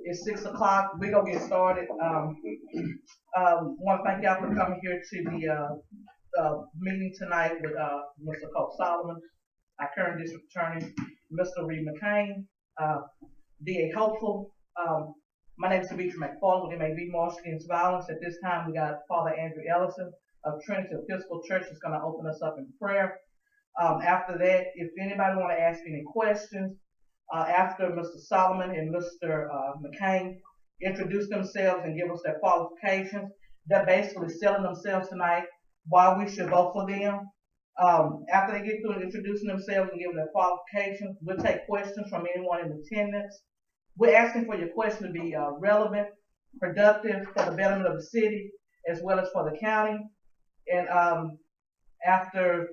It's 6 o'clock. We're going to get started. Want to thank y'all for coming here to the meeting tonight with Mr. Cope Solomon, our current district attorney, Mr. Reid McCain, DA Hopeful. My name is Reid McCain with MAV March Against Violence. At this time, we got Father Andrew Ellison of Trinity Episcopal Church is going to open us up in prayer. After that, if anybody want to ask any questions, after Mr. Solomon and Mr. McCain introduce themselves and give us their qualifications, they're basically selling themselves tonight why we should vote for them. After they get through introducing themselves and giving their qualifications, we'll take questions from anyone in attendance. We're asking for your question to be relevant, productive for the betterment of the city, as well as for the county. And after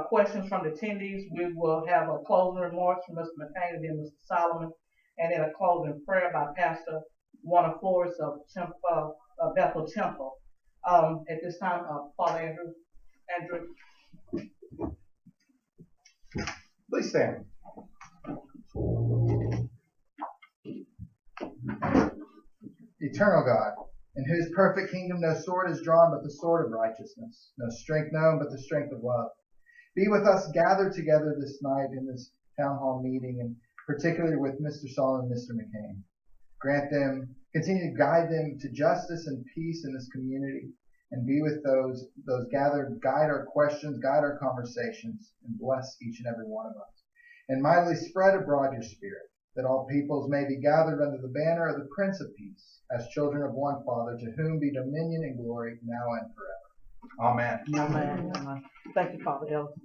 questions from the attendees, we will have a closing remarks from Mr. McCain and then Mr. Solomon, and then a closing prayer by Pastor Warner Flores of Bethel Temple. At this time, Father Andrew. Please stand. Eternal God, in whose perfect kingdom no sword is drawn but the sword of righteousness, no strength known but the strength of love. Be with us gathered together this night in this town hall meeting, and particularly with Mr. Solomon and Mr. McCain. Grant them, continue to guide them to justice and peace in this community, and be with those gathered, guide our questions, guide our conversations, and bless each and every one of us. And mightily spread abroad your spirit, that all peoples may be gathered under the banner of the Prince of Peace, as children of one Father, to whom be dominion and glory now and forever. Amen. Amen. Amen. Thank you, Father Ellison.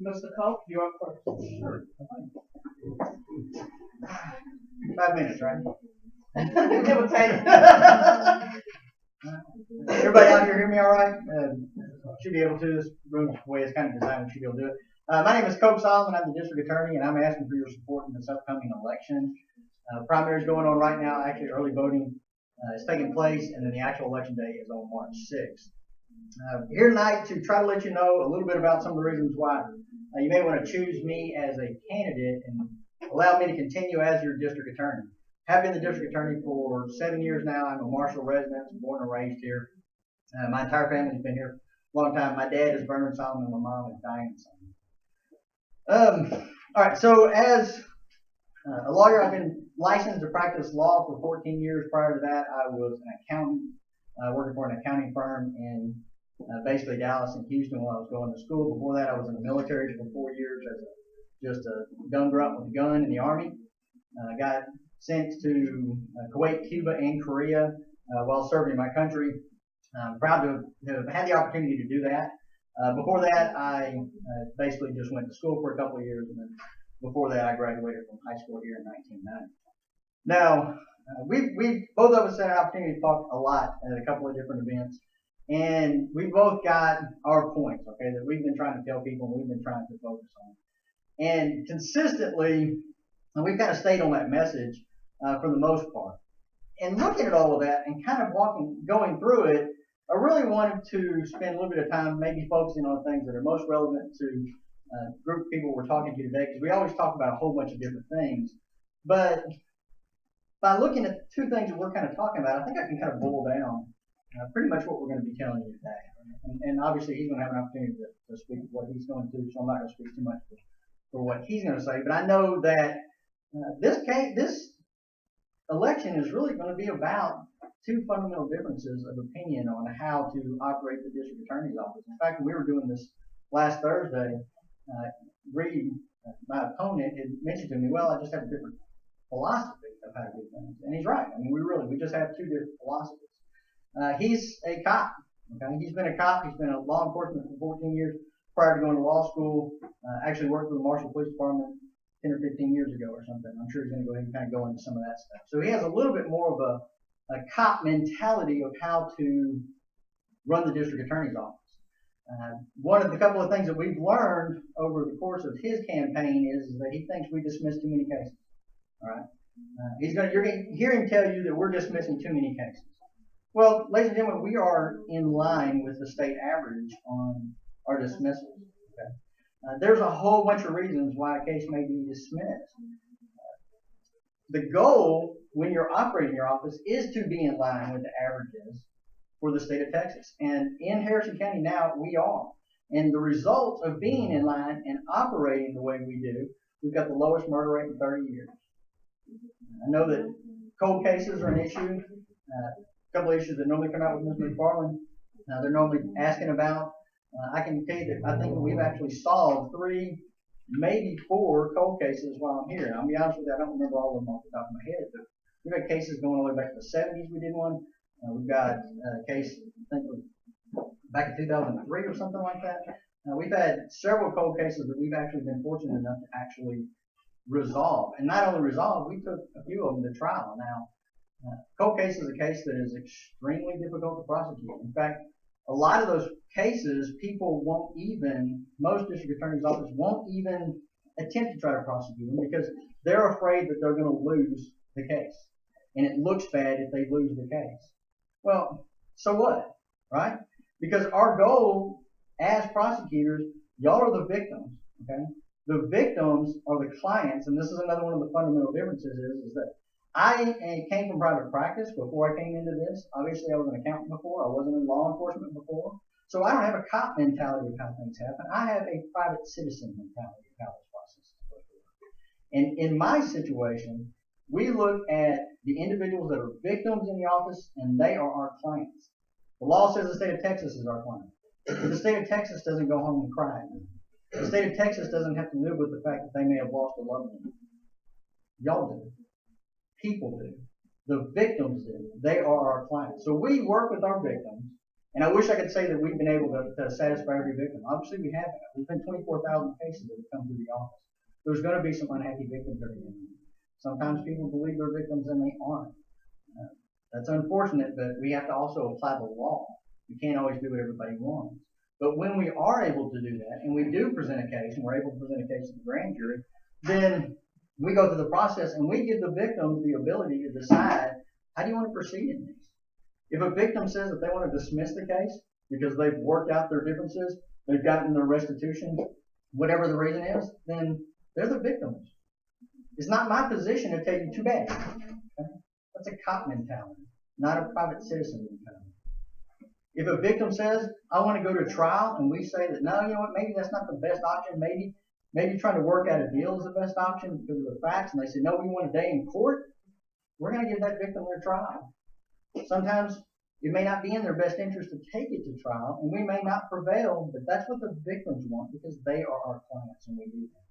Mr. Cope, you're up first. Sure. 5 minutes, right? Give or take. Everybody out here hear me all right? Should be able to. This room's the way it's kind of designed, we should be able to do it. My name is Cope Solomon. I'm the district attorney, and I'm asking for your support in this upcoming election. Primary is going on right now. Actually, early voting is taking place, and then the actual election day is on March 6th. Here tonight to try to let you know a little bit about some of the reasons why you may want to choose me as a candidate and allow me to continue as your district attorney. I've been the district attorney for 7 years now. I'm a Marshall resident, born and raised here. My entire family's been here a long time. My dad is Bernard Solomon, my mom is Diane Solomon. All right, so as a lawyer, I've been licensed to practice law for 14 years. Prior to that, I was an accountant, working for an accounting firm in basically Dallas and Houston while I was going to school. Before that, I was in the military for 4 years as just a gun grunt with a gun in the Army. Got sent to Kuwait, Cuba, and Korea while serving in my country. I'm proud to have had the opportunity to do that. Before that, I basically just went to school for a couple of years, and then before that, I graduated from high school here in 1990. Now, we both of us had an opportunity to talk a lot at a couple of different events, and we both got our points, okay, that we've been trying to tell people and we've been trying to focus on. And consistently, we've kind of stayed on that message for the most part. And looking at all of that and kind of going through it, I really wanted to spend a little bit of time maybe focusing on things that are most relevant to the group of people we're talking to today, because we always talk about a whole bunch of different things. But by looking at two things that we're kind of talking about, I think I can kind of boil down pretty much what we're going to be telling you today. And obviously he's going to have an opportunity to speak what he's going to, so I'm not going to speak too much for what he's going to say. But I know that this election is really going to be about two fundamental differences of opinion on how to operate the district attorney's office. In fact, when we were doing this last Thursday, Reid, my opponent, had mentioned to me, well, I just have a different philosophy of how to do things. And he's right. I mean, we just have two different philosophies. He's a cop. Okay? He's been a cop. He's been a law enforcement for 14 years prior to going to law school. Actually worked for the Marshall Police Department 10 or 15 years ago or something. I'm sure he's going to go ahead and kind of go into some of that stuff. So he has a little bit more of a cop mentality of how to run the district attorney's office. One of the couple of things that we've learned over the course of his campaign is that he thinks we dismiss too many cases. All right, you're going to hear him tell you that we're dismissing too many cases. Well, ladies and gentlemen, we are in line with the state average on our dismissals. Okay? There's a whole bunch of reasons why a case may be dismissed. The goal when you're operating your office is to be in line with the averages for the state of Texas. And in Harrison County now, we are. And the result of being in line and operating the way we do, we've got the lowest murder rate in 30 years. I know that cold cases are an issue. A couple of issues that normally come out with Mr. McFarland, they're normally asking about. I can tell you that I think we've actually solved 3, maybe 4 cold cases while I'm here. And I'll be honest with you, I don't remember all of them off the top of my head, but we've had cases going all the way back to the 70s. We did one. We've got a case, I think, back in 2003 or something like that. We've had several cold cases that we've actually been fortunate enough to actually resolve. And not only resolve, we took a few of them to trial. Now, cold case is a case that is extremely difficult to prosecute. In fact, a lot of those cases, people won't even, most district attorney's office won't even attempt to try to prosecute them because they're afraid that they're going to lose the case. And it looks bad if they lose the case. Well, so what, right? Because our goal as prosecutors, y'all are the victims, okay? The victims are the clients, and this is another one of the fundamental differences is that I came from private practice before I came into this. Obviously, I was an accountant before. I wasn't in law enforcement before. So I don't have a cop mentality of how things happen. I have a private citizen mentality of how this process is supposed to work. And in my situation, we look at the individuals that are victims in the office, and they are our clients. The law says the state of Texas is our client. But the state of Texas doesn't go home and cry. The state of Texas doesn't have to live with the fact that they may have lost a loved one. Y'all do. People do. The victims do. They are our clients. So we work with our victims, and I wish I could say that we've been able to satisfy every victim. Obviously, we haven't. There's been 24,000 cases that have come through the office. There's going to be some unhappy victims every day. Sometimes people believe they're victims and they aren't. That's unfortunate, but we have to also apply the law. We can't always do what everybody wants. But when we are able to do that, and we do present a case, and we're able to present a case to the grand jury, then we go through the process and we give the victims the ability to decide, how do you want to proceed in this? If a victim says that they want to dismiss the case because they've worked out their differences, they've gotten their restitution, whatever the reason is, then they're the victims. It's not my position to tell you too bad. Okay? That's a cop mentality, not a private citizen mentality. If a victim says, I want to go to trial, and we say that, no, you know what, maybe that's not the best option, maybe trying to work out a deal is the best option because of the facts, and they say, no, we want a day in court, we're going to give that victim their trial. Sometimes it may not be in their best interest to take it to trial, and we may not prevail, but that's what the victims want because they are our clients, and we do that.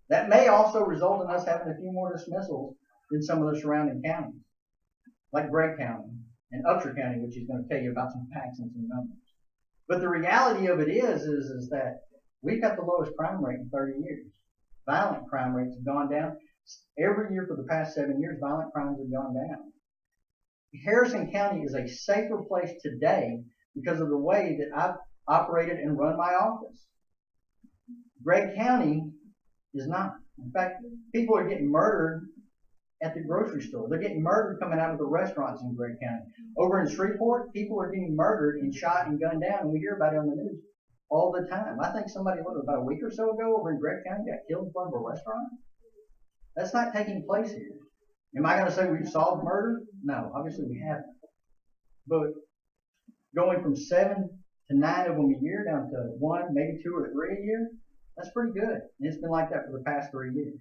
That may also result in us having a few more dismissals than some of the surrounding counties, like Gregg County and Upshur County, which is going to tell you about some facts and some numbers. But the reality of it is that we've got the lowest crime rate in 30 years. Violent crime rates have gone down. Every year for the past 7 years, violent crimes have gone down. Harrison County is a safer place today because of the way that I've operated and run my office. Gregg County is not. In fact, people are getting murdered at the grocery store. They're getting murdered coming out of the restaurants in Gregg County. Over in Shreveport, people are getting murdered and shot and gunned down, and we hear about it on the news all the time. I think somebody, about a week or so ago over in Gregg County got killed in front of a restaurant. That's not taking place here. Am I going to say we've solved murder? No, obviously we haven't. But going from 7 to 9 of them a year down to 1, maybe 2 or 3 a year, that's pretty good. And it's been like that for the past 3 years.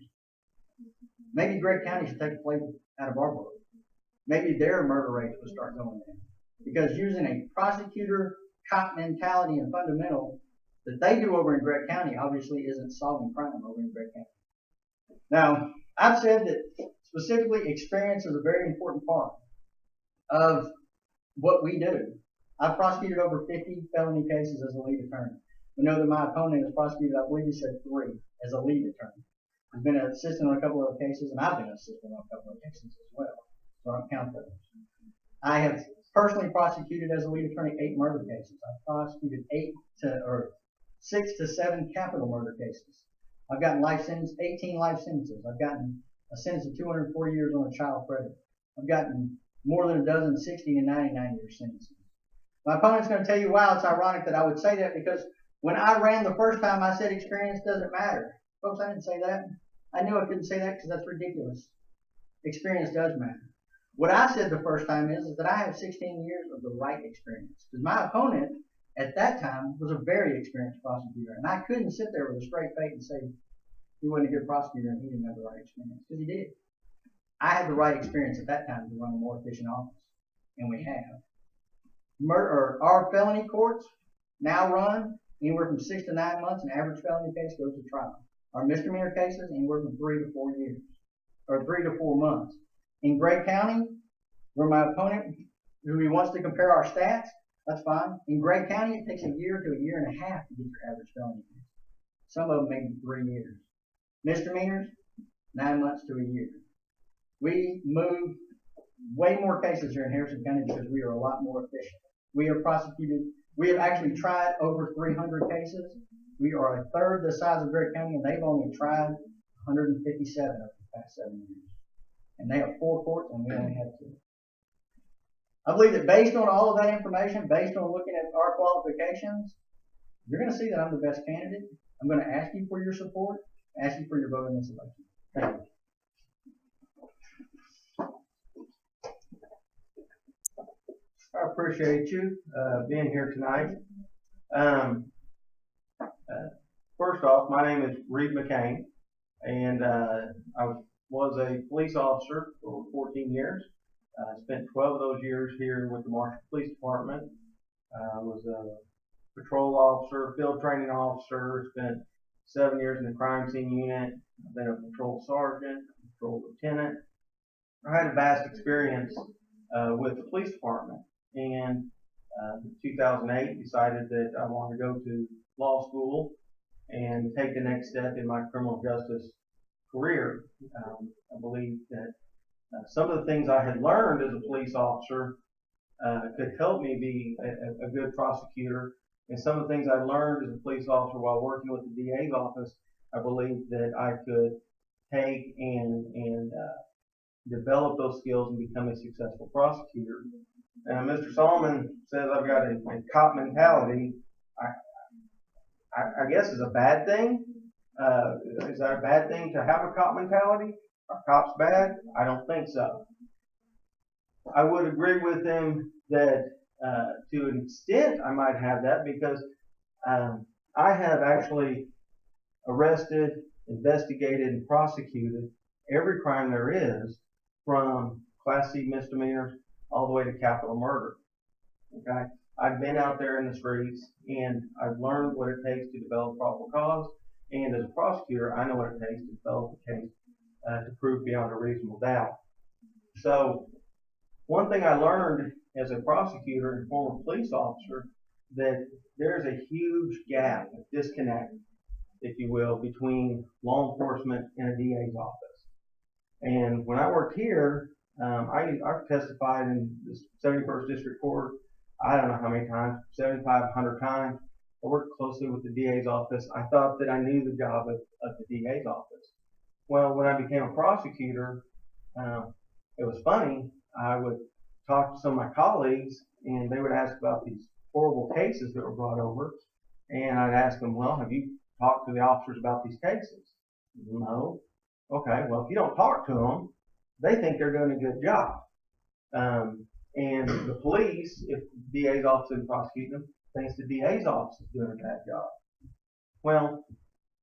Maybe Gregg County should take a plate out of our book. Maybe their murder rates will start going down. Because using a prosecutor cop mentality and fundamental that they do over in Gregg County obviously isn't solving crime over in Gregg County. Now, I've said that specifically experience is a very important part of what we do. I've prosecuted over 50 felony cases as a lead attorney. We know that my opponent has prosecuted, I believe he said 3 as a lead attorney. I've been an assistant on a couple of cases, and I've been an assistant on a couple of cases as well. So I don't count those. I have personally prosecuted as a lead attorney 8 murder cases. I've prosecuted 6 to 7 capital murder cases. I've gotten 18 life sentences. I've gotten a sentence of 240 years on a child predator. I've gotten more than a dozen 60 and 99-year sentences. My opponent's going to tell you, wow, it's ironic that I would say that because When I ran the first time, I said experience doesn't matter. Folks, I didn't say that. I knew I couldn't say that because that's ridiculous. Experience does matter. What I said the first time is that I have 16 years of the right experience. Because my opponent at that time was a very experienced prosecutor. And I couldn't sit there with a straight face and say he wasn't a good prosecutor and he didn't have the right experience. Because he did. I had the right experience at that time to run a more efficient office. And we have. Our felony courts now run anywhere from 6 to 9 months. An average felony case goes to trial. Our misdemeanor cases anywhere from 3 to 4 years. Or 3 to 4 months. In Gray County, where my opponent, who he wants to compare our stats, that's fine. In Gray County, it takes a year to a year and a half to get your average felony case. Some of them maybe 3 years. Misdemeanors, 9 months to a year. We move way more cases here in Harrison County because we are a lot more efficient. We have actually tried over 300 cases. We are a third the size of Gray County, and they've only tried 157 over the past 7 years. And they have 4 courts, and we only have 2. I believe that based on all of that information, based on looking at our qualifications, you're going to see that I'm the best candidate. I'm going to ask you for your support, ask you for your vote in this election. Thank you. I appreciate you being here tonight. First off, my name is Reid McCain, and I was a police officer for 14 years. I spent 12 of those years here with the Marshall Police Department. I was a patrol officer, field training officer, spent 7 years in the crime scene unit. I've been a patrol sergeant, patrol lieutenant. I had a vast experience with the police department, and in 2008 decided that I wanted to go to law school and take the next step in my criminal justice career. I believe that some of the things I had learned as a police officer could help me be a good prosecutor. And some of the things I learned as a police officer while working with the DA's office, I believe that I could take and develop those skills and become a successful prosecutor. And Mr. Solomon says I've got a cop mentality. I guess is a bad thing. Is that a bad thing to have a cop mentality? Are cops bad? I don't think so. I would agree with him that to an extent I might have that because I have actually arrested, investigated, and prosecuted every crime there is, from Class C misdemeanors all the way to capital murder. Okay? I've been out there in the streets, and I've learned what it takes to develop probable cause, and as a prosecutor, I know what it takes to develop a case to prove beyond a reasonable doubt. So one thing I learned as a prosecutor and former police officer, that there's a huge gap, a disconnect, if you will, between law enforcement and a DA's office. And when I worked here, I've testified in the 71st District Court, I don't know how many times, 7,500 times. I worked closely with the DA's office. I thought that I knew the job of the DA's office. Well, when I became a prosecutor, it was funny. I would talk to some of my colleagues, and they would ask about these horrible cases that were brought over. And I'd ask them, well, have you talked to the officers about these cases? No. Okay, well, if you don't talk to them, they think they're doing a good job. And the police, if the DA's office isn't prosecuting them, thinks the DA's office is doing a bad job. Well,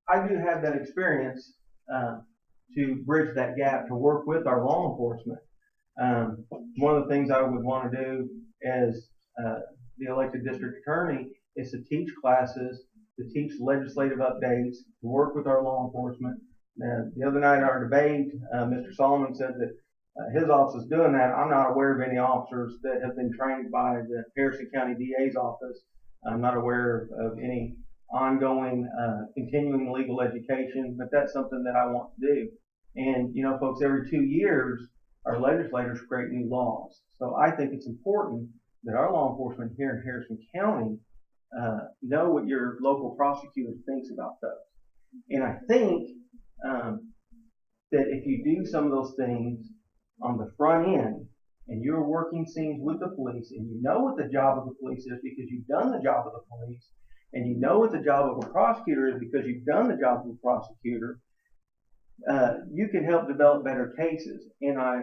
I do have that experience to bridge that gap, to work with our law enforcement. One of the things I would want to do as the elected district attorney is to teach classes, to teach legislative updates, to work with our law enforcement. The other night in our debate, Mr. Solomon said that his office is doing that. I'm not aware of any officers that have been trained by the Harrison County DA's office. I'm not aware of any ongoing, continuing legal education, but that's something that I want to do. And, you know, folks, every 2 years, our legislators create new laws. So I think it's important that our law enforcement here in Harrison County know what your local prosecutor thinks about those. And I think that if you do some of those things on the front end, and you're working scenes with the police, and you know what the job of the police is because you've done the job of the police, and you know what the job of a prosecutor is because you've done the job of a prosecutor, you can help develop better cases. And I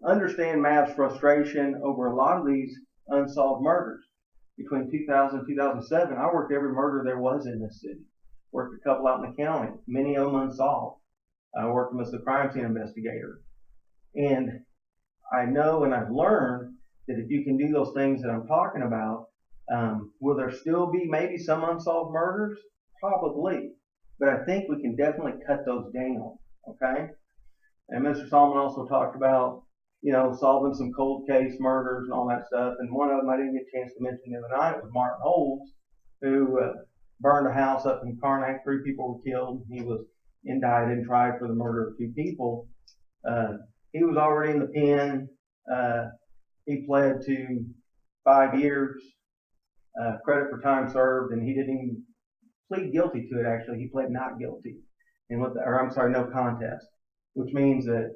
understand MAV's frustration over a lot of these unsolved murders. Between 2000 and 2007, I worked every murder there was in this city. Worked a couple out in the county, many of them unsolved. I worked as a crime scene investigator. And I know and I've learned that if you can do those things that I'm talking about, will there still be maybe some unsolved murders? Probably. But I think we can definitely cut those down, okay? And Mr. Solomon also talked about, solving some cold case murders and all that stuff. And one of them I didn't get a chance to mention the other night was Martin Holmes, who burned a house up in Karnak. 3 people were killed. He was indicted and tried for the murder of 2 people. He was already in the pen. He pled to 5 years, credit for time served, and he didn't even plead guilty to it, actually. He pled not guilty. No contest, which means that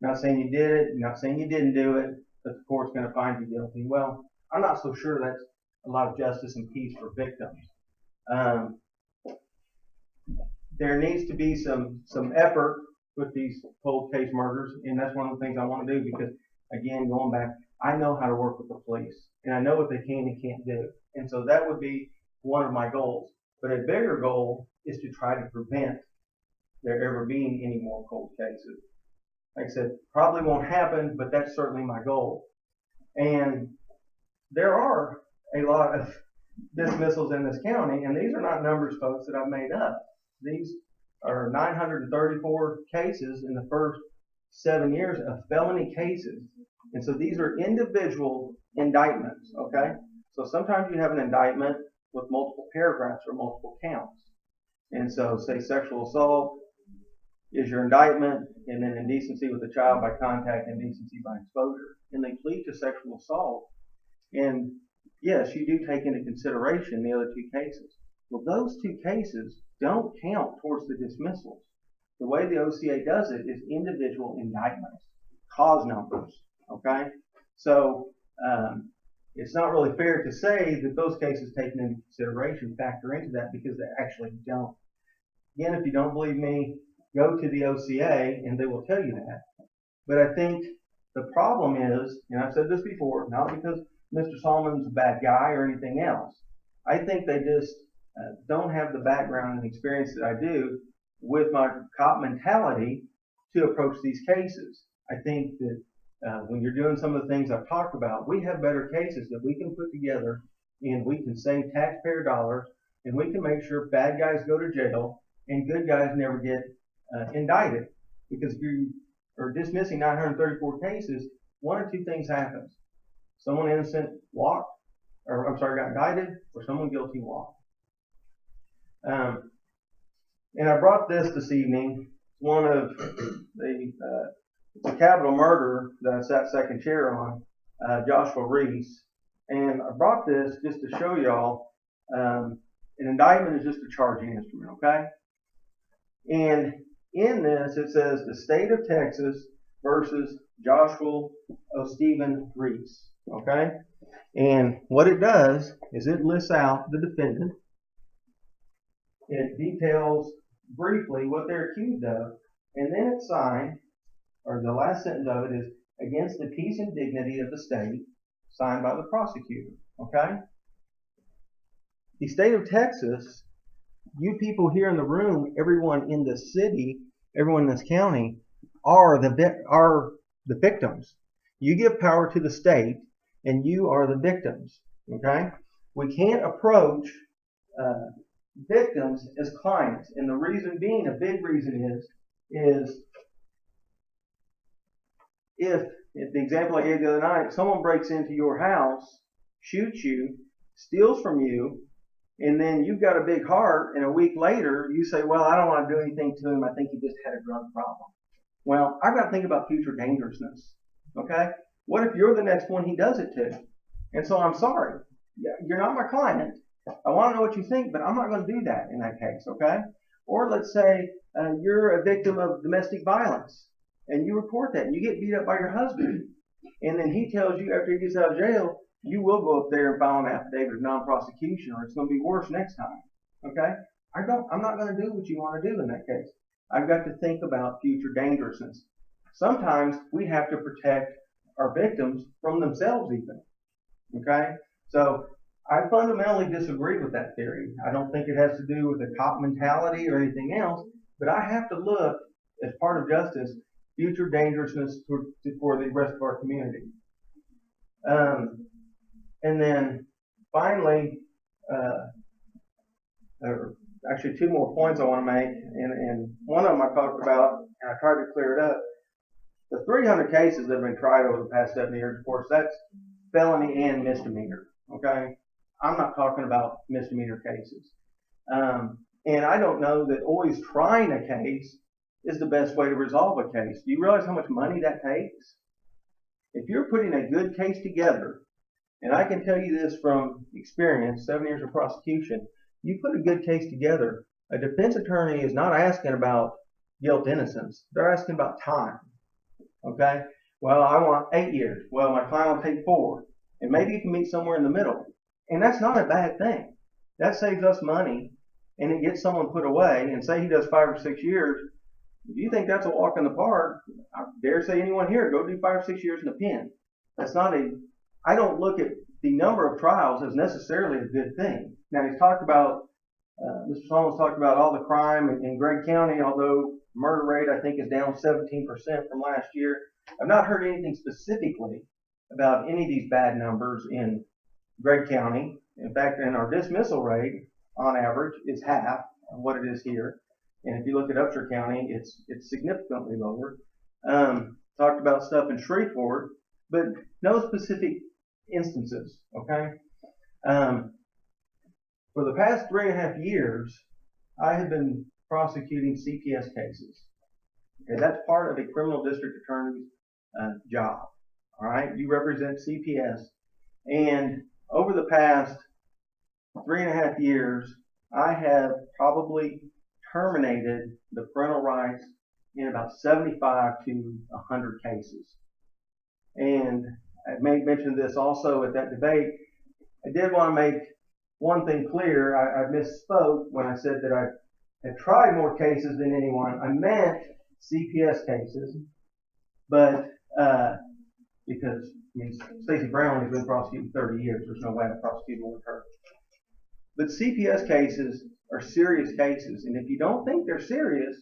not saying you did it, not saying you didn't do it, but the court's going to find you guilty. Well, I'm not so sure that's a lot of justice and peace for victims. There needs to be some effort with these cold case murders, and that's one of the things I want to do because, again, going back, I know how to work with the police, and I know what they can and can't do. And so that would be one of my goals. But a bigger goal is to try to prevent there ever being any more cold cases. Like I said, probably won't happen, but that's certainly my goal. And there are a lot of dismissals in this county, and these are not numbers, folks, that I've made up. These are 934 cases in the first 7 years of felony cases. And so these are individual indictments, okay? So sometimes you have an indictment with multiple paragraphs or multiple counts. And so say sexual assault is your indictment, and then indecency with a child by contact, indecency by exposure. And they plead to sexual assault. And yes, you do take into consideration the other 2 cases. Well, those 2 cases don't count towards the dismissals. The way the OCA does it is individual indictments, cause numbers, okay? So it's not really fair to say that those cases taken into consideration factor into that because they actually don't. Again, if you don't believe me, go to the OCA and they will tell you that. But I think the problem is, and I've said this before, not because Mr. Solomon's a bad guy or anything else. I think they just don't have the background and experience that I do with my cop mentality to approach these cases. I think that when you're doing some of the things I've talked about, we have better cases that we can put together and we can save taxpayer dollars and we can make sure bad guys go to jail and good guys never get indicted. Because if you are dismissing 934 cases, 1 or 2 things happens. Someone innocent got indicted, or someone guilty walked. And I brought this evening, one of it's a capital murder that I sat second chair on, Joshua Reese. And I brought this just to show y'all, an indictment is just a charging instrument, okay? And in this, it says the state of Texas versus Joshua Stephen Reese, okay? And what it does is it lists out the defendant. It details briefly what they're accused of, and then it's signed, or the last sentence of it is, against the peace and dignity of the state, signed by the prosecutor, okay? The state of Texas, you people here in the room, everyone in this city, everyone in this county, are the victims. You give power to the state, and you are the victims, okay? We can't approach victims as clients, and the reason being, a big reason is if the example I gave the other night, someone breaks into your house, shoots you, steals from you, and then you've got a big heart, and a week later you say, well, I don't want to do anything to him, I think he just had a drug problem. Well, I've got to think about future dangerousness, okay? What if you're the next one he does it to? And so I'm sorry, you're not my client. I want to know what you think, but I'm not going to do that in that case, okay? Or let's say you're a victim of domestic violence, and you report that, and you get beat up by your husband, and then he tells you after he gets out of jail, you will go up there and file an affidavit of non-prosecution, or it's going to be worse next time. Okay? I'm not going to do what you want to do in that case. I've got to think about future dangerousness. Sometimes we have to protect our victims from themselves even. Okay? So I fundamentally disagree with that theory. I don't think it has to do with the cop mentality or anything else, but I have to look, as part of justice, future dangerousness for the rest of our community. And then finally, actually two more points I want to make, and one of them I talked about, and I tried to clear it up. The 300 cases that have been tried over the past 7 years, of course, that's felony and misdemeanor. Okay, I'm not talking about misdemeanor cases, and I don't know that always trying a case is the best way to resolve a case. Do you realize how much money that takes? If you're putting a good case together, and I can tell you this from experience, 7 years of prosecution, you put a good case together, a defense attorney is not asking about guilt innocence. They're asking about time. Okay? Well, I want 8 years. Well, my client will take 4. And maybe you can meet somewhere in the middle. And that's not a bad thing. That saves us money, and it gets someone put away. And say he does 5 or 6 years. If you think that's a walk in the park, I dare say anyone here, go do 5 or 6 years in the pen. That's not I don't look at the number of trials as necessarily a good thing. Now, he's talked about, Mr. Solomon's talked about all the crime in Gregg County, although murder rate, I think, is down 17% from last year. I've not heard anything specifically about any of these bad numbers in Gregg County. In fact, and our dismissal rate, on average, is half of what it is here. And if you look at Upshur County, it's significantly lower. Talked about stuff in Shreveport, but no specific instances, okay? For the past 3.5 years, I have been prosecuting CPS cases. Okay, that's part of a criminal district attorney's job, all right? You represent CPS. And over the past 3.5 years, I have probably terminated the parental rights in about 75 to 100 cases. And I may mention this also at that debate. I did want to make one thing clear. I misspoke when I said that I had tried more cases than anyone. I meant CPS cases, but because Stacey Brown has been prosecuting 30 years, there's no way I'm prosecuting with her. But CPS cases are serious cases, and if you don't think they're serious,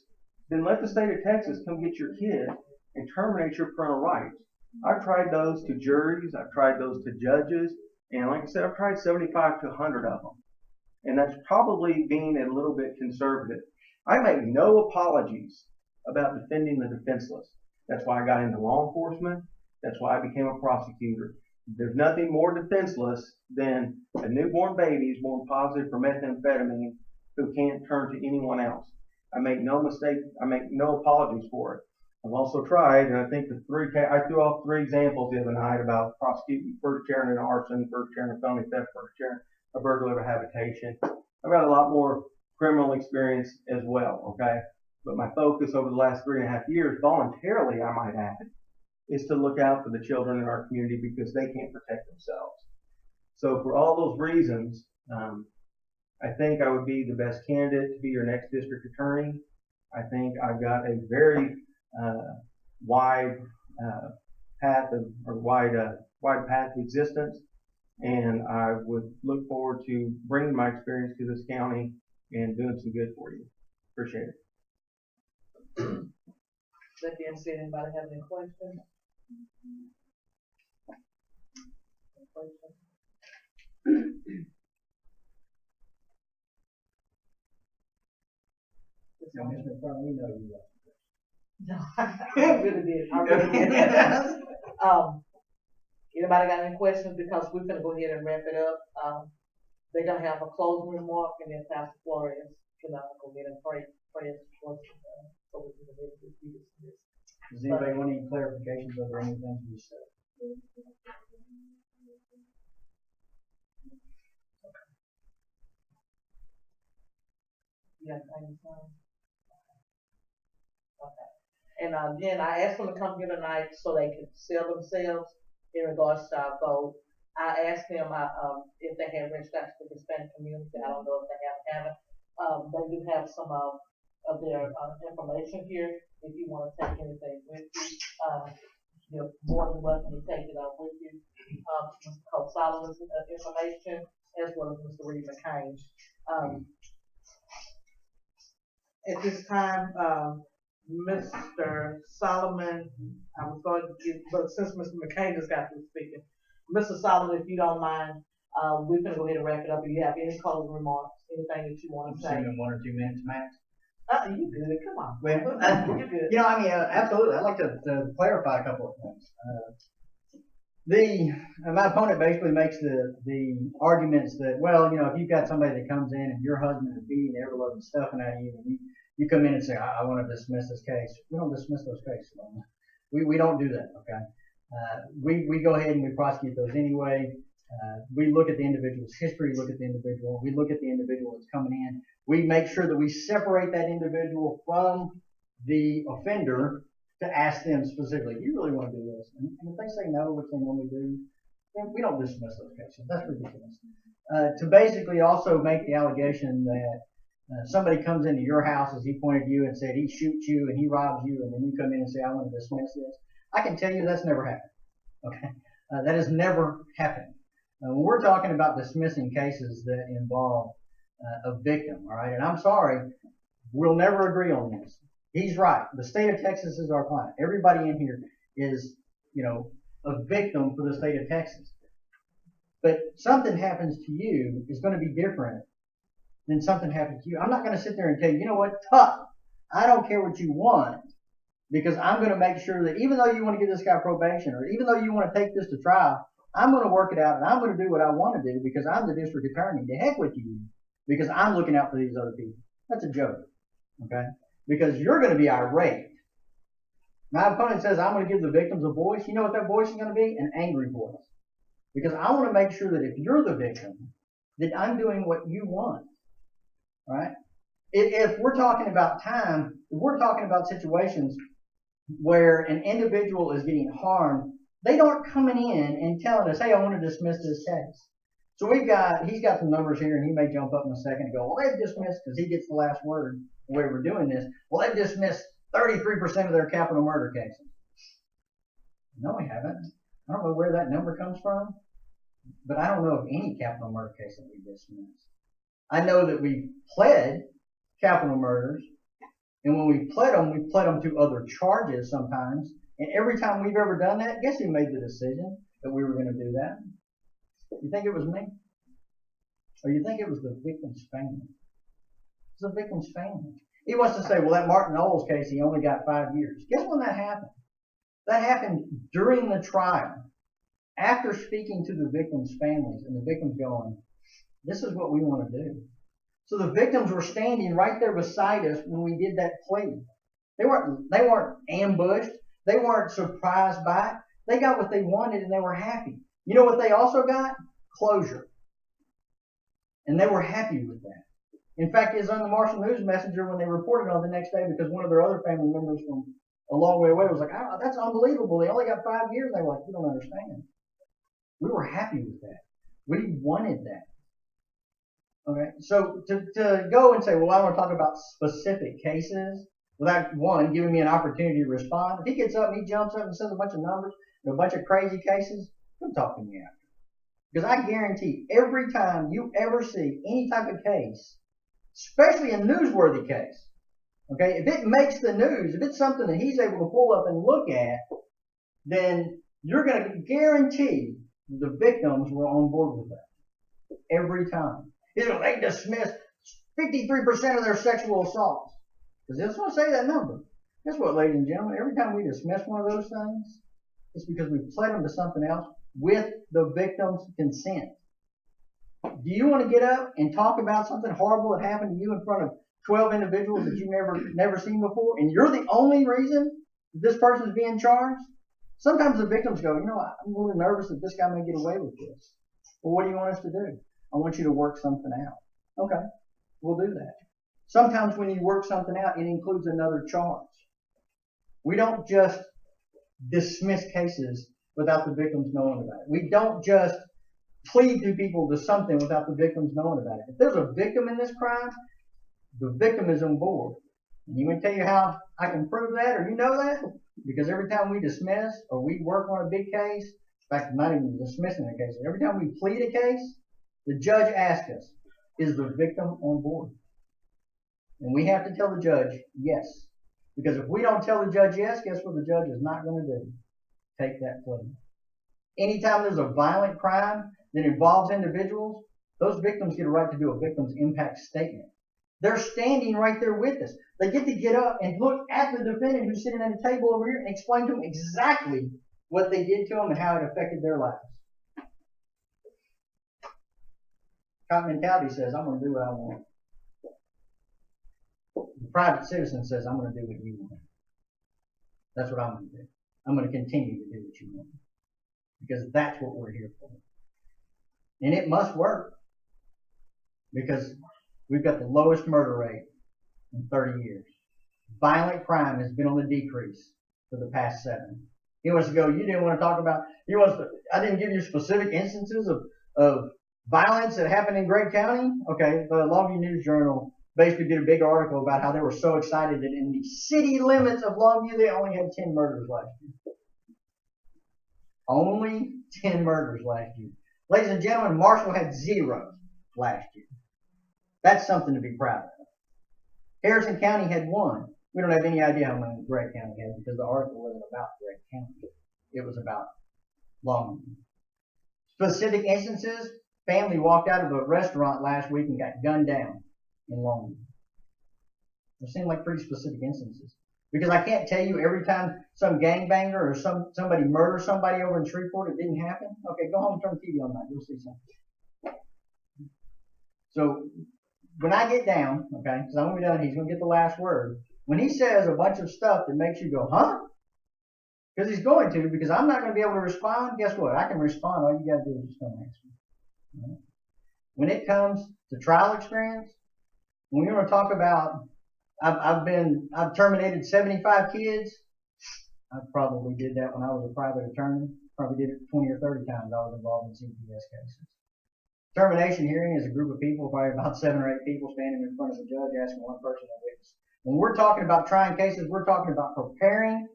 then let the state of Texas come get your kid and terminate your parental rights. I've tried those to juries, I've tried those to judges, and like I said, I've tried 75 to 100 of them. And that's probably being a little bit conservative. I make no apologies about defending the defenseless. That's why I got into law enforcement. That's why I became a prosecutor. There's nothing more defenseless than a newborn baby who's born positive for methamphetamine who can't turn to anyone else. I make no mistake. I make no apologies for it. I've also tried, and I think I threw off 3 examples the other night about prosecuting first chair in an arson, first chair in a felony theft, first chair a burglary of habitation. I've got a lot more criminal experience as well, okay? But my focus over the last 3.5 years, voluntarily I might add, is to look out for the children in our community because they can't protect themselves. So for all those reasons, I think I would be the best candidate to be your next district attorney. I think I've got a very wide path of existence, and I would look forward to bringing my experience to this county and doing some good for you. Appreciate it. That being said, anybody have any questions? We know you are. No, I really did. I really did. Anybody got any questions? Because we're going to go ahead and wrap it up. They're going to have a closing remark, and then Pastor Flores can go ahead and pray us so we can be dismissed. Does anybody want any clarifications over anything you said? Yeah, okay. And again, I asked them to come here tonight so they can sell themselves in regards to our vote. I asked them if they had reached out to the Hispanic community. I don't know if they haven't. They do have some of their information here. If you want to take anything with you, you're more than welcome to take it up with you. Mr. Cope Solomon's information, as well as Mr. Reid McCain. At this time, Mr. Solomon, I was going to give, but since Mr. McCain just got through speaking, Mr. Solomon, if you don't mind, we're going to go ahead and wrap it up. If you have any closing remarks, anything that you want to say. In 1 or 2 minutes max. You good? Come on. Well, You good? you know, I mean, absolutely. I'd like to clarify a couple of things. My opponent basically makes the arguments that, well, you know, if you've got somebody that comes in and your husband is beating the ever-loving stuffing out of you, and you come in and say, I want to dismiss this case. We don't dismiss those cases. We don't do that, okay? We go ahead and we prosecute those anyway. We look at the individual's history, look at the individual. We look at the individual that's coming in. We make sure that we separate that individual from the offender to ask them specifically, do you really want to do this? And if they say no, which they normally do, then we don't dismiss those cases. That's ridiculous. To basically also make the allegation that somebody comes into your house, as he pointed to you, and said he shoots you and he robs you, and then you come in and say, I want to dismiss this. I can tell you that's never happened. Okay, that has never happened. When we're talking about dismissing cases that involve a victim, all right, and I'm sorry, we'll never agree on this. He's right. The state of Texas is our client. Everybody in here is, you know, a victim for the state of Texas. But something happens to you is going to be different than something happens to you. I'm not going to sit there and tell you, you know what, tough. I don't care what you want, because I'm going to make sure that even though you want to give this guy probation, or even though you want to take this to trial, I'm going to work it out and I'm going to do what I want to do because I'm the district attorney. To heck with you, because I'm looking out for these other people. That's a joke, okay? Because you're going to be irate. My opponent says I'm going to give the victims a voice. You know what that voice is going to be? An angry voice. Because I want to make sure that if you're the victim, that I'm doing what you want, right? If we're talking about time, if we're talking about situations where an individual is getting harmed, they aren't coming in and telling us, hey, I want to dismiss this case. So he's got some numbers here, and he may jump up in a second and go, well, they've dismissed, because he gets the last word the way we're doing this. Well, they've dismissed 33% of their capital murder cases. No, we haven't. I don't know where that number comes from, but I don't know of any capital murder case that we dismissed. I know that we pled capital murders, and when we pled them to other charges sometimes. And every time we've ever done that, guess who made the decision that we were going to do that? You think it was me? Or you think it was the victim's family? It's the victim's family. He wants to say, well, that Martin Knowles case, he only got 5 years. Guess when that happened? That happened during the trial, after speaking to the victims' families, and the victims going, this is what we want to do. So the victims were standing right there beside us when we did that plea. They weren't ambushed. They weren't surprised by it. They got what they wanted and they were happy. You know what they also got? Closure. And they were happy with that. In fact, it was on the Marshall News Messenger when they reported on the next day, because one of their other family members from a long way away was like, oh, that's unbelievable. They only got 5 years. They were like, you don't understand. We were happy with that. We wanted that. Okay, so to go and say, well, I want to talk about specific cases without, one, giving me an opportunity to respond. If he gets up and he jumps up and says a bunch of numbers and a bunch of crazy cases, come talk to me after. Because I guarantee every time you ever see any type of case, especially a newsworthy case, okay, if it makes the news, if it's something that he's able to pull up and look at, then you're going to guarantee the victims were on board with that. Every time. They dismissed 53% of their sexual assaults. Because they just want to say that number. Guess what, ladies and gentlemen? Every time we dismiss one of those things, it's because we pled them to something else with the victim's consent. Do you want to get up and talk about something horrible that happened to you in front of 12 individuals that you've never seen before, and you're the only reason that this person's being charged? Sometimes the victims go, you know, I'm a little nervous that this guy may get away with this. Well, what do you want us to do? I want you to work something out. Okay, we'll do that. Sometimes when you work something out, it includes another charge. We don't just dismiss cases without the victims knowing about it. We don't just plead to people to something without the victims knowing about it. If there's a victim in this crime, the victim is on board. And you want to tell you how I can prove that, or you know that? Because every time we dismiss or we work on a big case, in fact, not even dismissing a case, every time we plead a case, the judge asks us, is the victim on board? And we have to tell the judge yes. Because if we don't tell the judge yes, guess what the judge is not going to do? Take that plea. Anytime there's a violent crime that involves individuals, those victims get a right to do a victim's impact statement. They're standing right there with us. They get to get up and look at the defendant who's sitting at a table over here and explain to them exactly what they did to them and how it affected their lives. Cop mentality says, I'm going to do what I want. The private citizen says, I'm going to do what you want. That's what I'm going to do. I'm going to continue to do what you want. Because that's what we're here for. And it must work. Because we've got the lowest murder rate in 30 years. Violent crime has been on the decrease for the past 7. He wants to go, you didn't want to talk about, I didn't give you specific instances of violence that happened in Gregg County. Okay, the Longview News Journal basically did a big article about how they were so excited that in the city limits of Longview, they only had 10 murders last year. Only 10 murders last year. Ladies and gentlemen, Marshall had 0 last year. That's something to be proud of. Harrison County had 1. We don't have any idea how many Gregg County had because the article wasn't about Gregg County. It was about Longview. Specific instances, family walked out of a restaurant last week and got gunned down in Longview. They seem like pretty specific instances. Because I can't tell you every time some gangbanger or somebody murders somebody over in Shreveport, it didn't happen. Okay, go home and turn the TV on tonight. You'll see something. So, when I get down, okay, because I'm going to be done, he's going to get the last word. When he says a bunch of stuff that makes you go, huh? Because he's going to, because I'm not going to be able to respond, guess what? I can respond. All you got to do is just come ask me. Right? When it comes to trial experience, when you're going to talk about, I've terminated 75 kids. I probably did that when I was a private attorney. Probably did it 20 or 30 times I was involved in CPS cases. Termination hearing is a group of people, probably about 7 or 8 people standing in front of the judge asking one person to witness. When we're talking about trying cases, we're talking about preparing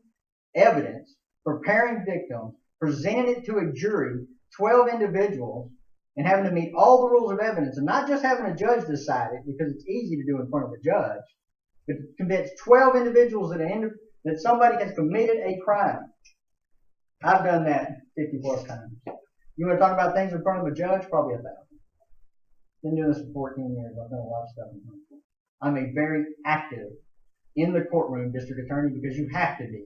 evidence, preparing victims, presenting it to a jury, 12 individuals, and having to meet all the rules of evidence, and not just having a judge decide it, because it's easy to do in front of a judge, but to convince 12 individuals that somebody has committed a crime. I've done that 50 plus times. You want to talk about things in front of a judge? Probably 1,000. Been doing this for 14 years. I've done a lot of stuff in front of people. I'm a very active in the courtroom district attorney because you have to be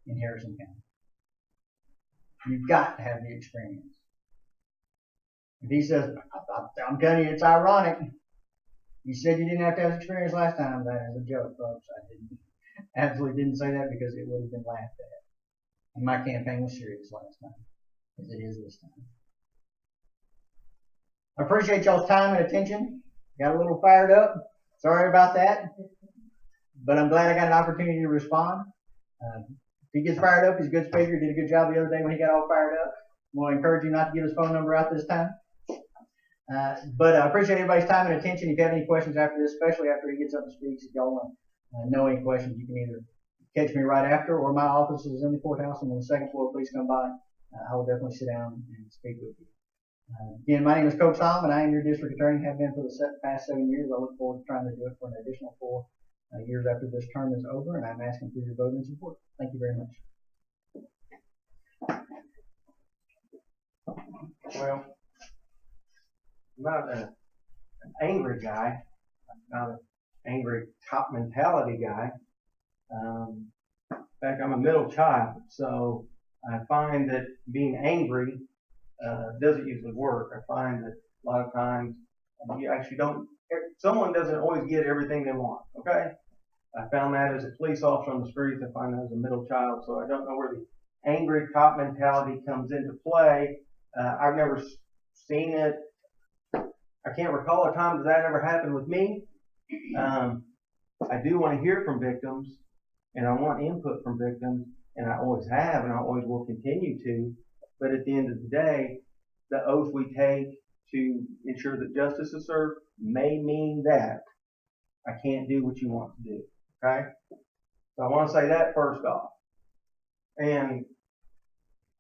in Harrison County. You've got to have the experience. If he says, I'm telling you, it's ironic. You said you didn't have to have experience last time. That is a joke, folks. I absolutely didn't say that because it would have been laughed at. And my campaign was serious last time, as it is this time. I appreciate y'all's time and attention. Got a little fired up. Sorry about that. But I'm glad I got an opportunity to respond. If he gets fired up, he's a good speaker. Did a good job the other day when he got all fired up. I'm going to encourage you not to give his phone number out this time. But I appreciate everybody's time and attention. If you have any questions after this, especially after he gets up and speaks, if y'all want to know any questions, you can either catch me right after, or my office is in the courthouse and on the 2nd floor. Please come by. I will definitely sit down and speak with you. Again, my name is Coach Solomon. I am your district attorney, have been for the past 7 years. I look forward to trying to do it for an additional 4 years after this term is over, and I'm asking for your vote and support. Thank you very much. Well, I'm not an angry guy. I'm not an angry cop mentality guy. In fact, I'm a middle child, so I find that being angry doesn't usually work. I find that a lot of times you actually someone doesn't always get everything they want, okay? I found that as a police officer on the streets. I find that as a middle child, so I don't know where the angry cop mentality comes into play. I've never seen it. I can't recall a time that ever happened with me. I do want to hear from victims, and I want input from victims, and I always have, and I always will continue to. But at the end of the day, the oath we take to ensure that justice is served may mean that I can't do what you want to do. Okay? So I want to say that first off. And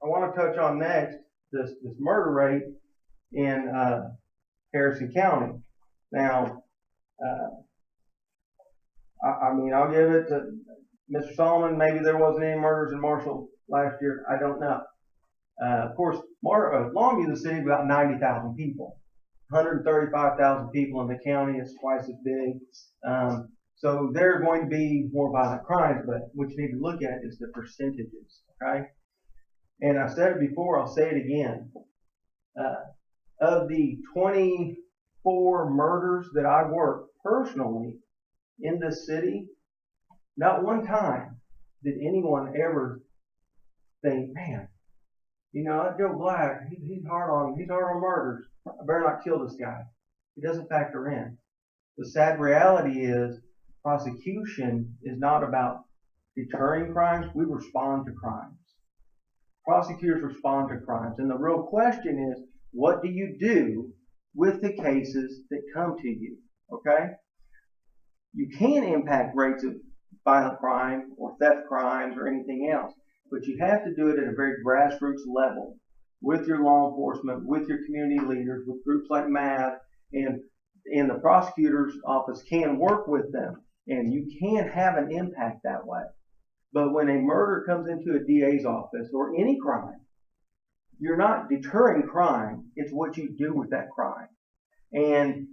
I want to touch on next this murder rate in Harrison County. Now, I mean, I'll give it to Mr. Solomon. Maybe there wasn't any murders in Marshall last year. I don't know. Of course, Longview is a city of about 90,000 people. 135,000 people in the county. It's twice as big. So there are going to be more violent crimes, but what you need to look at is the percentages. Okay? And I said it before, I'll say it again. Of the 24 murders that I worked personally in this city, not one time did anyone ever think, man, you know, that Joe Black, he's hard on murders. I better not kill this guy. It doesn't factor in. The sad reality is prosecution is not about deterring crimes. We respond to crimes. Prosecutors respond to crimes. And the real question is, what do you do with the cases that come to you? Okay? You can impact rates of violent crime or theft crimes or anything else, but you have to do it at a very grassroots level with your law enforcement, with your community leaders, with groups like MAV, and the prosecutor's office can work with them, and you can have an impact that way. But when a murder comes into a DA's office or any crime, you're not deterring crime. It's what you do with that crime. And,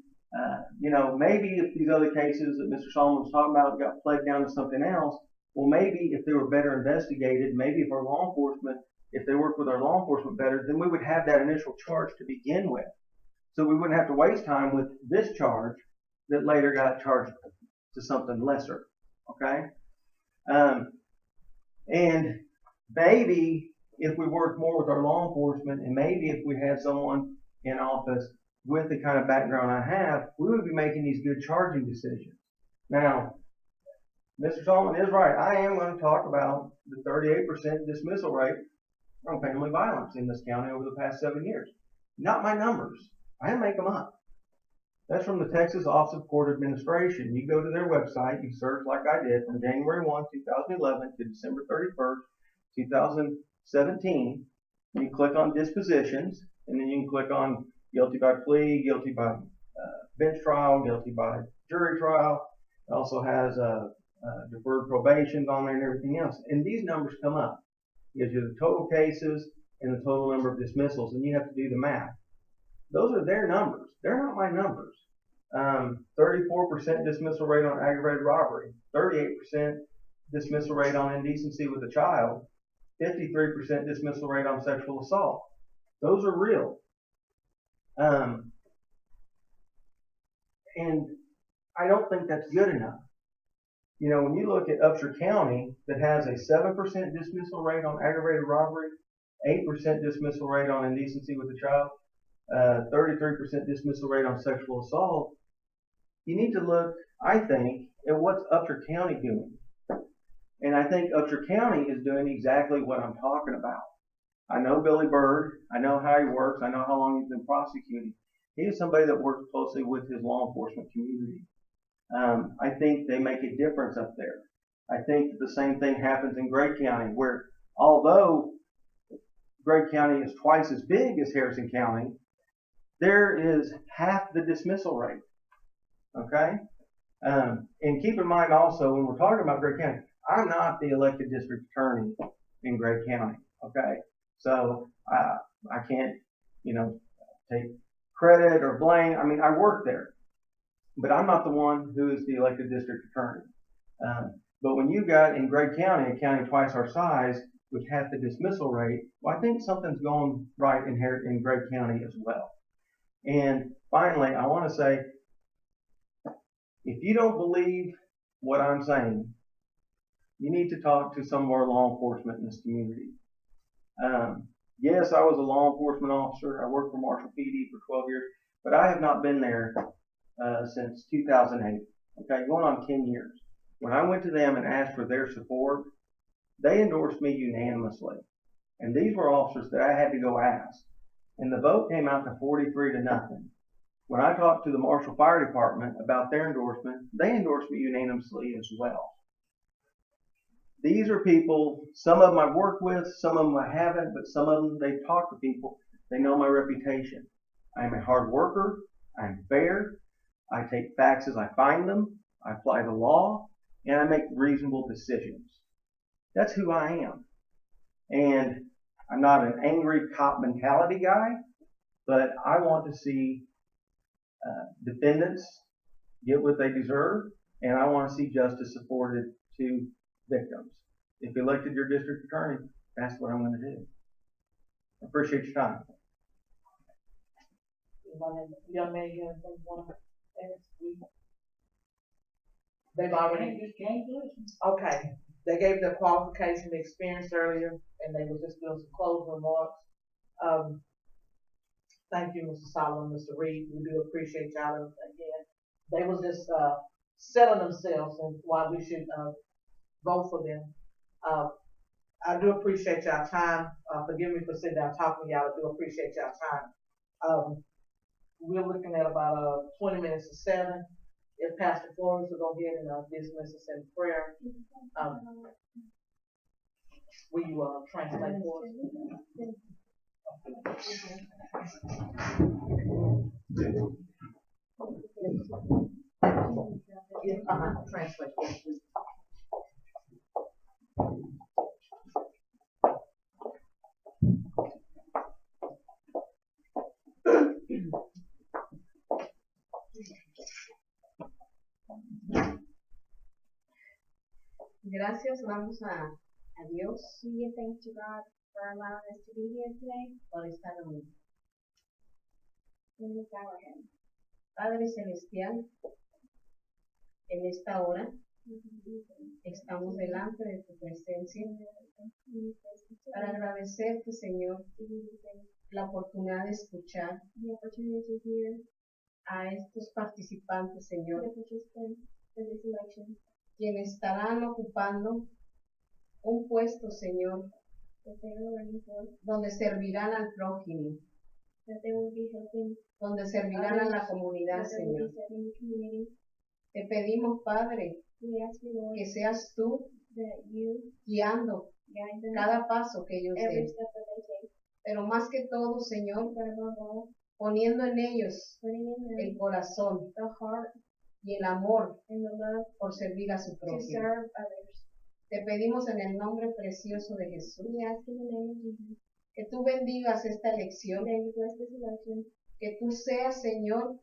you know, maybe if these other cases that Mr. Solomon was talking about got played down to something else, well, maybe if they were better investigated, maybe if our law enforcement, if they worked with our law enforcement better, then we would have that initial charge to begin with. So we wouldn't have to waste time with this charge that later got charged to something lesser. Okay? And maybe if we worked more with our law enforcement, and maybe if we had someone in office with the kind of background I have, we would be making these good charging decisions. Now, Mr. Solomon is right. I am going to talk about the 38% dismissal rate from family violence in this county over the past 7 years. Not my numbers. I didn't make them up. That's from the Texas Office of Court Administration. You go to their website, you search like I did from January 1, 2011 to December 31st, 2017. You click on dispositions, and then you can click on guilty by plea, guilty by bench trial, guilty by jury trial. It also has deferred probations on there and everything else. And these numbers come up. It gives you the total cases and the total number of dismissals, and you have to do the math. Those are their numbers. They're not my numbers. 34% dismissal rate on aggravated robbery, 38% dismissal rate on indecency with a child, 53% dismissal rate on sexual assault. Those are real. And I don't think that's good enough. You know, when you look at Upshur County that has a 7% dismissal rate on aggravated robbery, 8% dismissal rate on indecency with a child, 33% dismissal rate on sexual assault, you need to look, I think, at what's Upshur County doing. And I think Upshur County is doing exactly what I'm talking about. I know Billy Bird. I know how he works. I know how long he's been prosecuting. He is somebody that works closely with his law enforcement community. I think they make a difference up there. I think that the same thing happens in Gray County, where although Gray County is twice as big as Harrison County, there is half the dismissal rate. Okay? And keep in mind also, when we're talking about Gray County, I'm not the elected district attorney in Gray County. Okay? So I can't, you know, take credit or blame. I mean, I work there, but I'm not the one who is the elected district attorney. But when you got in Gray County, a county twice our size, with half the dismissal rate, well, I think something's going right in Gray County as well. And finally, I want to say, if you don't believe what I'm saying, you need to talk to some of our law enforcement in this community. Yes, I was a law enforcement officer. I worked for Marshall PD for 12 years, but I have not been there since 2008. Okay, going on 10 years. When I went to them and asked for their support, they endorsed me unanimously. And these were officers that I had to go ask. And the vote came out to 43-0. When I talked to the Marshall Fire Department about their endorsement, they endorsed me unanimously as well. These are people, some of them I've worked with, some of them I haven't, but some of them they've talked to people. They know my reputation. I'm a hard worker. I'm fair. I take facts as I find them. I apply the law, and I make reasonable decisions. That's who I am. And I'm not an angry cop mentality guy, but I want to see defendants get what they deserve, and I want to see justice afforded to victims. If elected your district attorney, that's what I'm going to do. I appreciate your time. Young man, you have anything you want to ask? They've already. Okay. They gave their qualification, experience earlier, and they were just doing some closing remarks. Thank you, Mr. Solomon, Mr. Reid. We do appreciate y'all again. They was just selling themselves and why we should vote for them. I do appreciate y'all time. Forgive me for sitting down talking to y'all. I do appreciate y'all time. We're looking at about 20 minutes to 7. If Pastor Flores will go ahead and dismiss us in prayer. Will you translate for us? Translate for us. Gracias, vamos a Dios. We give thanks to God for allowing us to be here today. Por esta reunión. Padre Celestial, en esta hora estamos delante de tu presencia para agradecerte, Señor, la oportunidad de escuchar a estos participantes, Señor, quienes estarán ocupando un puesto, Señor, donde servirán al prójimo, donde servirán a la comunidad, Señor. Te pedimos, Padre, que seas tú guiando cada paso que ellos den. Pero más que todo, Señor, poniendo en ellos el corazón y el amor por servir a su prójimo. Te pedimos en el nombre precioso de Jesús que tú bendigas esta elección, que tú seas, Señor,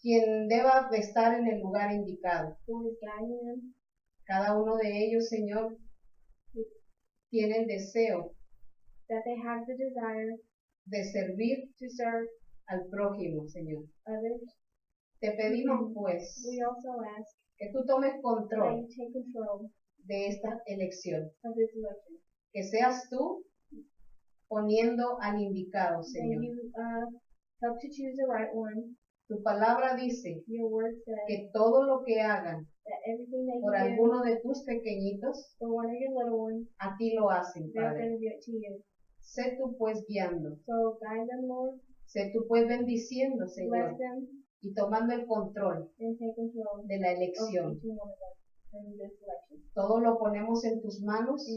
quien deba de estar en el lugar indicado. Cada uno de ellos, Señor, tiene el deseo de servir al prójimo, Señor. Te pedimos, pues, que tú tomes control de esta elección. Que seas tú poniendo al indicado, Señor. Tu palabra dice que todo lo que hagan por alguno de tus pequeñitos, a ti lo hacen, Padre. Sé tú pues guiando. Sé tú pues bendiciendo, Señor, y tomando el control de la elección. Todo lo ponemos en tus manos,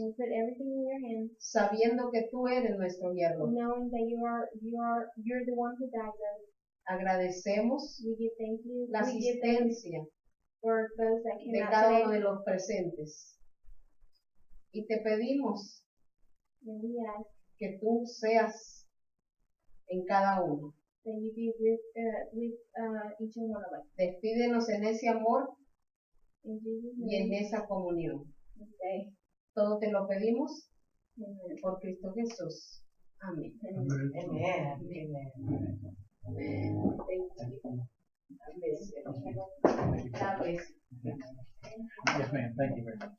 sabiendo que tú eres nuestro guiador. Agradecemos la asistencia de cada uno de los presentes. Y te pedimos que tú seas en cada uno. Despídenos en ese amor y en esa comunión. Todo te lo pedimos por Cristo Jesús. Amén. Amen. Amen. God bless you. Yes, ma'am. Thank you very much.